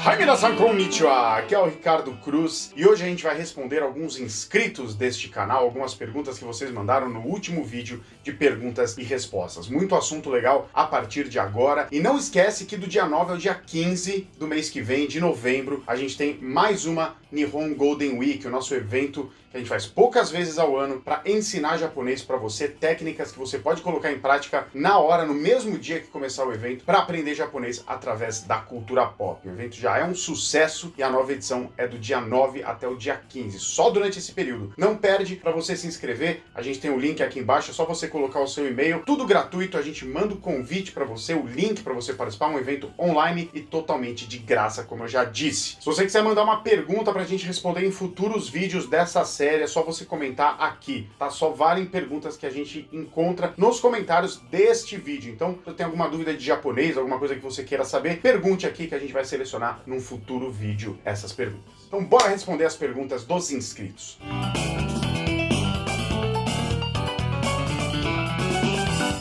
Hi, minasan konnichiwa! Aqui é o Ricardo Cruz e hoje a gente vai responder alguns inscritos deste canal, algumas perguntas que vocês mandaram no último vídeo de perguntas e respostas. Muito assunto legal a partir de agora. E não esquece que do dia 9 ao dia 15 do mês que vem, de novembro, a gente tem mais uma Nihon Golden Week, o nosso evento que a gente faz poucas vezes ao ano para ensinar japonês para você, técnicas que você pode colocar em prática na hora, no mesmo dia que começar o evento, para aprender japonês através da cultura pop. O evento já é um sucesso e a nova edição é do dia 9 até o dia 15, só durante esse período. Não perde. Para você se inscrever, a gente tem o link aqui embaixo, é só você colocar o seu e-mail, tudo gratuito, a gente manda o convite para você, o link para você participar, um evento online e totalmente de graça, como eu já disse. Se você quiser mandar uma pergunta para a gente responder em futuros vídeos dessa série, é só você comentar aqui, tá? Só valem perguntas que a gente encontra nos comentários deste vídeo. Então, se você tem alguma dúvida de japonês, alguma coisa que você queira saber, pergunte aqui que a gente vai selecionar num futuro vídeo essas perguntas. Então, bora responder as perguntas dos inscritos.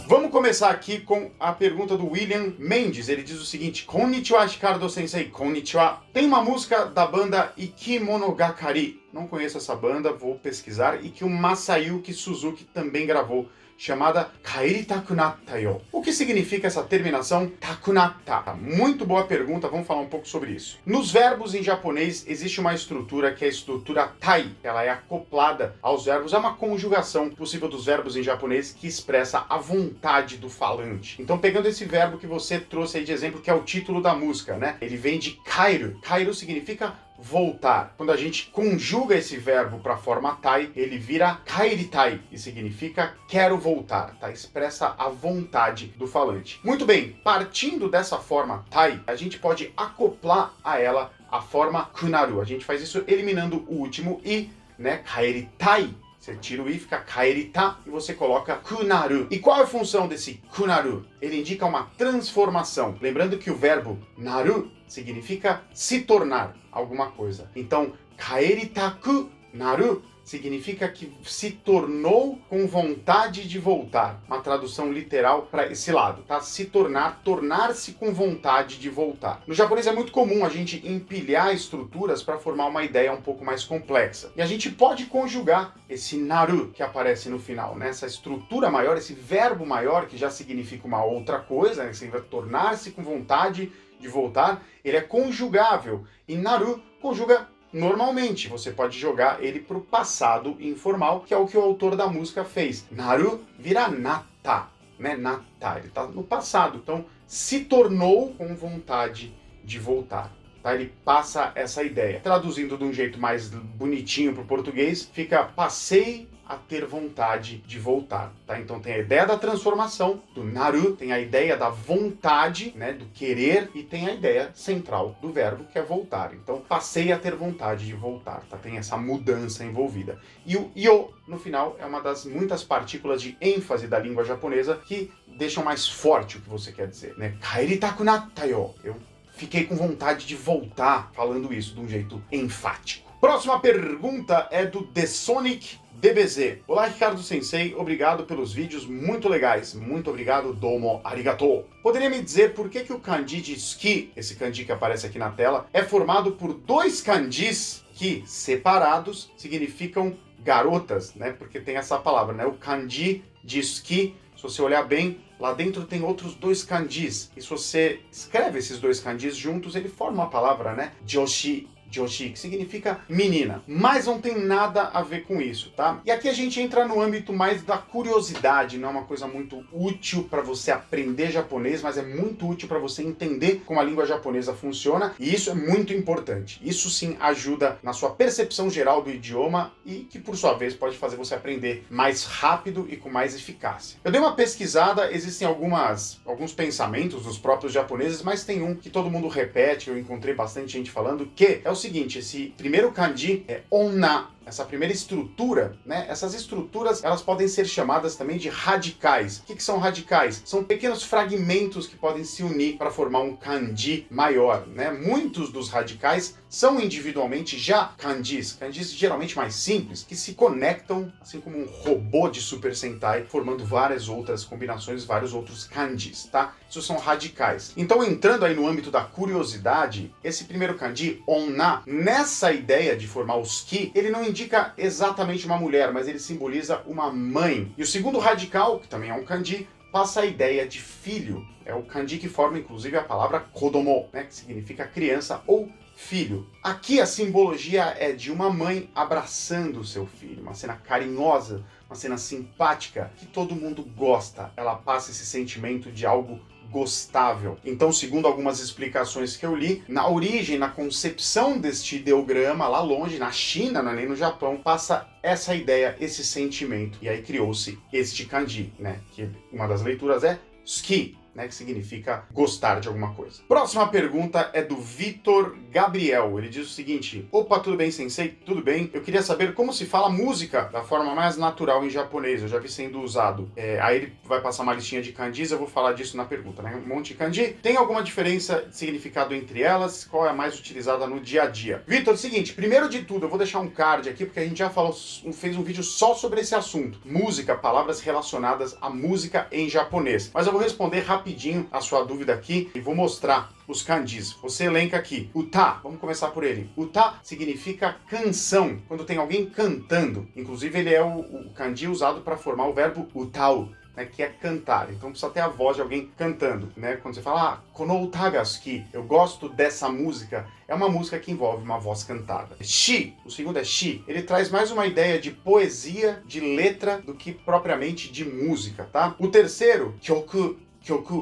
Vamos começar aqui com a pergunta do William Mendes. Ele diz o seguinte: Konnichiwa, Ricardo Sensei. Konnichiwa. Tem uma música da banda Ikimonogakari. Não conheço essa banda, vou pesquisar. E que o Masayuki Suzuki também gravou, chamada Kaeritaku natta yo. O que significa essa terminação takunatta? Muito boa pergunta, vamos falar um pouco sobre isso. Nos verbos em japonês existe uma estrutura que é a estrutura tai. Ela é acoplada aos verbos, é uma conjugação possível dos verbos em japonês que expressa a vontade do falante. Então, pegando esse verbo que você trouxe aí de exemplo, que é o título da música, né? Ele vem de kairu. Kairu significa voltar. Quando a gente conjuga esse verbo para a forma tai, ele vira kaeritai e significa quero voltar, tá? Expressa a vontade do falante. Muito bem, partindo dessa forma tai, a gente pode acoplar a ela a forma kunaru. A gente faz isso eliminando o último i, né? Kaeritai. Você tira o i, fica kaerita e você coloca kunaru. E qual é a função desse kunaru? Ele indica uma transformação. Lembrando que o verbo naru significa se tornar alguma coisa. Então, kaeritaku naru significa que se tornou com vontade de voltar. Uma tradução literal para esse lado, tá? Se tornar, tornar-se com vontade de voltar. No japonês é muito comum a gente empilhar estruturas para formar uma ideia um pouco mais complexa. E a gente pode conjugar esse naru que aparece no final, né? Essa estrutura maior, esse verbo maior que já significa uma outra coisa, né? Significa tornar-se com vontade de voltar, ele é conjugável. E naru conjuga normalmente. Você pode jogar ele para o passado informal, que é o que o autor da música fez. Naru vira natta, né? Natta, ele está no passado. Então, se tornou com vontade de voltar. Tá? Ele passa essa ideia. Traduzindo de um jeito mais bonitinho para o português, fica passei a ter vontade de voltar, tá? Então tem a ideia da transformação, do naru, tem a ideia da vontade, né, do querer, e tem a ideia central do verbo, que é voltar. Então, passei a ter vontade de voltar, tá? Tem essa mudança envolvida. E o yo, no final, é uma das muitas partículas de ênfase da língua japonesa que deixam mais forte o que você quer dizer, né? Kaeritaku natta yo. Eu fiquei com vontade de voltar, falando isso de um jeito enfático. Próxima pergunta é do The Sonic DBZ. Olá, Ricardo Sensei, obrigado pelos vídeos muito legais. Muito obrigado, domo arigatou. Poderia me dizer por que o kanji de suki, esse kanji que aparece aqui na tela, é formado por dois kanjis que, separados, significam garotas, né? Porque tem essa palavra, né? O kanji de suki, se você olhar bem, lá dentro tem outros dois kanjis. E se você escreve esses dois kanjis juntos, ele forma uma palavra, né? Joshi. Joshi, que significa menina, mas não tem nada a ver com isso, tá? E aqui a gente entra no âmbito mais da curiosidade, não é uma coisa muito útil para você aprender japonês, mas é muito útil para você entender como a língua japonesa funciona, e isso é muito importante. Isso sim ajuda na sua percepção geral do idioma e que, por sua vez, pode fazer você aprender mais rápido e com mais eficácia. Eu dei uma pesquisada, existem alguns pensamentos dos próprios japoneses, mas tem um que todo mundo repete, eu encontrei bastante gente falando, que é o seguinte: esse primeiro kanji é onna, essa primeira estrutura, né? Essas estruturas, elas podem ser chamadas também de radicais. O que são radicais? São pequenos fragmentos que podem se unir para formar um kanji maior, né? Muitos dos radicais são individualmente já kanjis geralmente mais simples, que se conectam, assim como um robô de Super Sentai, formando várias outras combinações, vários outros kanjis, tá? Isso são radicais. Então, entrando aí no âmbito da curiosidade, esse primeiro kanji, onna, nessa ideia de formar os ki, ele não indica exatamente uma mulher, mas ele simboliza uma mãe. E o segundo radical, que também é um kanji, passa a ideia de filho. É o kanji que forma, inclusive, a palavra kodomo, né, que significa criança ou filho. Aqui a simbologia é de uma mãe abraçando o seu filho, uma cena carinhosa, uma cena simpática, que todo mundo gosta. Ela passa esse sentimento de algo gostável. Então, segundo algumas explicações que eu li, na origem, na concepção deste ideograma, lá longe, na China, não é nem no Japão, passa essa ideia, esse sentimento. E aí criou-se este kanji, né? Que uma das leituras é suki, né, que significa gostar de alguma coisa. Próxima pergunta é do Vitor Gabriel. Ele diz o seguinte: opa, tudo bem, sensei? Tudo bem? Eu queria saber como se fala música da forma mais natural em japonês. Eu já vi sendo usado. Aí ele vai passar uma listinha de kanjis, eu vou falar disso na pergunta, né? Um monte de kanji. Tem alguma diferença de significado entre elas? Qual é a mais utilizada no dia a dia? Vitor, seguinte, primeiro de tudo, eu vou deixar um card aqui, porque a gente já falou, fez um vídeo só sobre esse assunto. Música, palavras relacionadas à música em japonês. Mas eu vou responder rapidinho a sua dúvida aqui e vou mostrar os kanjis. Você elenca aqui. Uta, vamos começar por ele. Uta significa canção, quando tem alguém cantando. Inclusive ele é o kanji usado para formar o verbo utau, né, que é cantar. Então precisa ter a voz de alguém cantando, né? Quando você fala, kono uta ga suki, eu gosto dessa música, é uma música que envolve uma voz cantada. Shi, o segundo é shi, ele traz mais uma ideia de poesia, de letra, do que propriamente de música, tá? O terceiro, kyoku,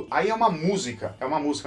aí é uma música,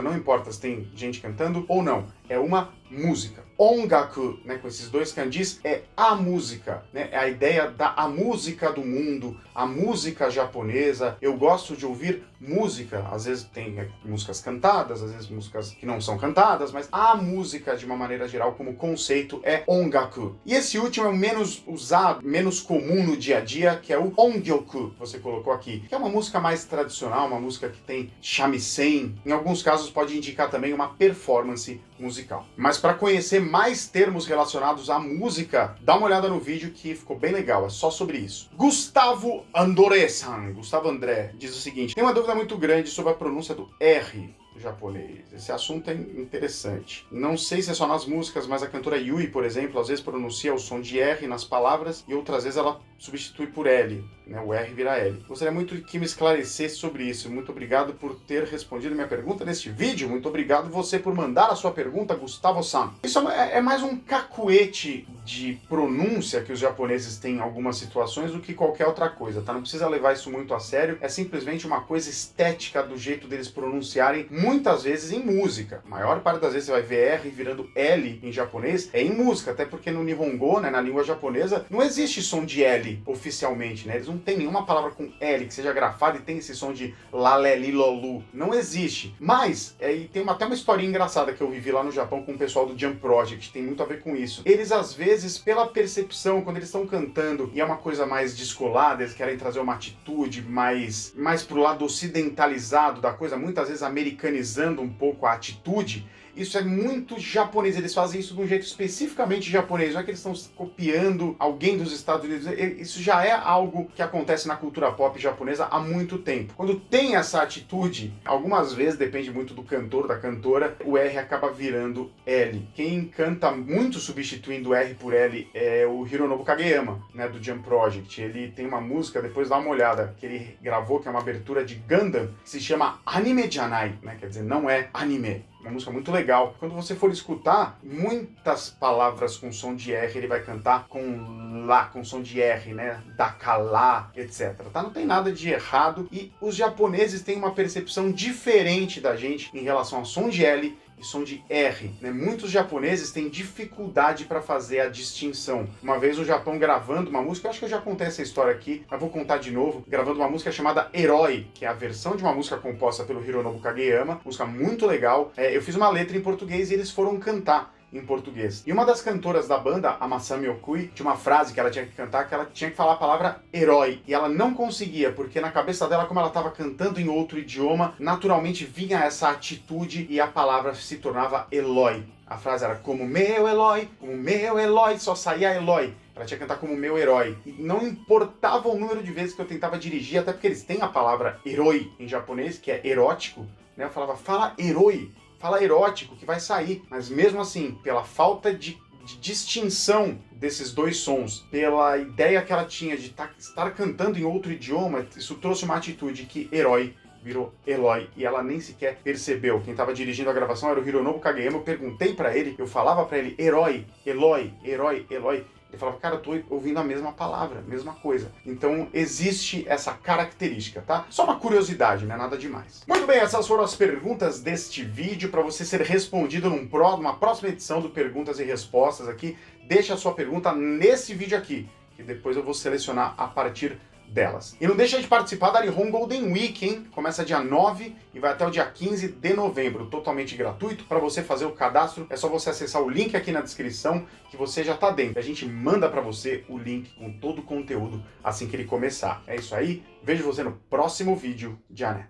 não importa se tem gente cantando ou não, é uma música. Ongaku, né, com esses dois kanjis, é a música, né, é a ideia a música do mundo, a música japonesa. Eu gosto de ouvir música, às vezes tem músicas cantadas, às vezes músicas que não são cantadas, mas a música, de uma maneira geral, como conceito, é ongaku. E esse último é o menos usado, menos comum no dia a dia, que é o ongyoku, você colocou aqui, que é uma música mais tradicional, uma música que tem shamisen, em alguns casos pode indicar também uma performance musical. Mas para conhecer mais termos relacionados à música, dá uma olhada no vídeo que ficou bem legal, é só sobre isso. Gustavo Andoré-san, Gustavo André, diz o seguinte: tem uma dúvida muito grande sobre a pronúncia do R japonês. Esse assunto é interessante. Não sei se é só nas músicas, mas a cantora Yui, por exemplo, às vezes pronuncia o som de R nas palavras e outras vezes ela substitui por L, né? O R vira L. Gostaria muito que me esclarecesse sobre isso. Muito obrigado por ter respondido minha pergunta neste vídeo. Muito obrigado você por mandar a sua pergunta, Gustavo-san. Isso é mais um cacuete de pronúncia que os japoneses têm em algumas situações do que qualquer outra coisa, tá? Não precisa levar isso muito a sério. É simplesmente uma coisa estética do jeito deles pronunciarem, muitas vezes em música. A maior parte das vezes você vai ver R virando L em japonês, é em música, até porque no Nihongo, né, na língua japonesa, não existe som de L oficialmente, né? Eles não tem nenhuma palavra com L que seja grafada e tem esse som de lalelilolu. Não existe. Mas, e tem até uma historinha engraçada que eu vivi lá no Japão com o pessoal do Jump Project, tem muito a ver com isso. Eles, às vezes, pela percepção, quando eles estão cantando e é uma coisa mais descolada, eles querem trazer uma atitude mais pro lado ocidentalizado da coisa, muitas vezes americanizando um pouco a atitude. Isso é muito japonês, eles fazem isso de um jeito especificamente japonês, não é que eles estão copiando alguém dos Estados Unidos, isso já é algo que acontece na cultura pop japonesa há muito tempo. Quando tem essa atitude, algumas vezes, depende muito do cantor, da cantora, o R acaba virando L. Quem canta muito substituindo R por L é o Hironobu Kageyama, né, do Jump Project. Ele tem uma música, depois dá uma olhada, que ele gravou, que é uma abertura de Gundam, que se chama Anime Janai, né, quer dizer, não é anime. Uma música muito legal. Quando você for escutar, muitas palavras com som de R, ele vai cantar com lá, com som de R, né? Dakala, etc. Tá? Não tem nada de errado. E os japoneses têm uma percepção diferente da gente em relação ao som de L e som de R, né? Muitos japoneses têm dificuldade para fazer a distinção. Uma vez o Japão gravando uma música, eu acho que eu já contei essa história aqui, mas vou contar de novo, gravando uma música chamada Herói, que é a versão de uma música composta pelo Hironobu Kageyama, música muito legal. Eu fiz uma letra em português e eles foram cantar. em português. E uma das cantoras da banda, a Masami Okui, tinha uma frase que ela tinha que cantar, que ela tinha que falar a palavra herói. E ela não conseguia, porque na cabeça dela, como ela estava cantando em outro idioma, naturalmente vinha essa atitude e a palavra se tornava Eloy. A frase era como meu Eloy, só saía Eloy. Ela tinha que cantar como meu herói. E não importava o número de vezes que eu tentava dirigir, até porque eles têm a palavra heroi em japonês, que é erótico, né? Eu falava, fala heroi, fala erótico, que vai sair. Mas mesmo assim, pela falta de distinção desses dois sons, pela ideia que ela tinha de estar cantando em outro idioma, isso trouxe uma atitude que herói virou Eloy, e ela nem sequer percebeu. Quem estava dirigindo a gravação era o Hironobu Kageyama. Eu perguntei pra ele, eu falava pra ele, herói, Eloy, herói, Eloy. Ele falava, cara, eu tô ouvindo a mesma palavra, mesma coisa. Então existe essa característica, tá? Só uma curiosidade, não é nada demais. Muito bem, essas foram as perguntas deste vídeo. Para você ser respondido numa próxima edição do Perguntas e Respostas aqui, deixa a sua pergunta nesse vídeo aqui, que depois eu vou selecionar a partir delas. E não deixa de participar da Nihon Golden Week, hein? Começa dia 9 e vai até o dia 15 de novembro, totalmente gratuito. Para você fazer o cadastro, é só você acessar o link aqui na descrição, que você já tá dentro. A gente manda para você o link com todo o conteúdo assim que ele começar. É isso aí, vejo você no próximo vídeo. Já né?